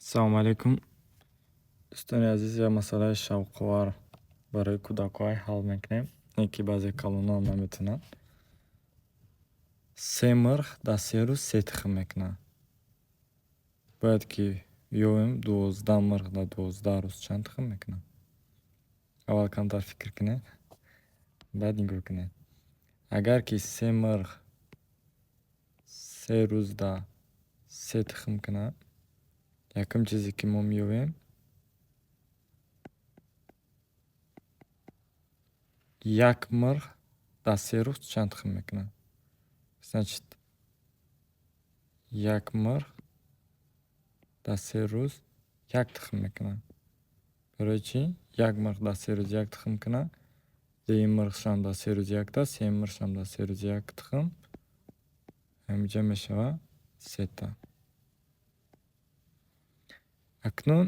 Салому алейкум. Дӯстони азиз, як масъалаи шавқовар барои кӯдакҳои ҳал мекунем, не ки баъзе калонҳо наметавонанд. 3 мирғ дар 3 рӯз 3 тухм мекунанд. Бояд ки биёвем 12 мирғ дар 12 рӯз чанд тухм мекунанд. Аввал камтар фикр кунед, баъд нигоҳ кунед. Агар ки 3 мирғ 3 рӯз дар 3 тухм кунад, якум чизе ки мо меёбем, як мирғ дар 3 рӯз чанд тухм мекунад? Значит, як мирғ дар 3 рӯз 1 тухм мекунад. Барои чӣ? Як мирғ дар 3 рӯз 1 тухм кунад, 2 мирғшам дар 3 рӯз 1 та, 3 мирғшам дар 3 рӯз 1 тухм, ҳаминҷа мешавад 3 та. Акнун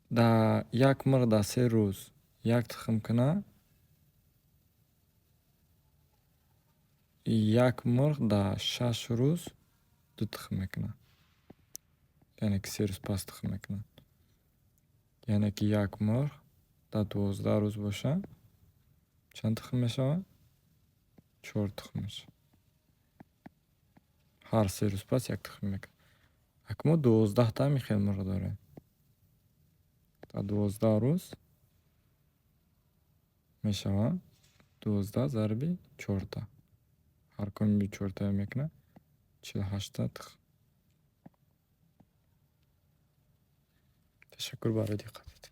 дар як мирғ дар 3 рӯз 1 тухм кунад, як мирғ дар 6 рӯз 2 тухм мекунад. Яъне ки 3 рӯз пас тухм мекунад. Яъне ки як мирғ дар 12 рӯз бошад, чанд тухм мешавад? 4 тухм мешавад. Ҳар 3 рӯз пас 1 тухм мекунад. Акнун мо 12 та ҳамин хел мирғ дорем. Дар 12 рӯз мешавад 12 зарби 4 та. Ҳар кдоми 4 та мекунад 48 та тухм. Ташаккур барои диққататон.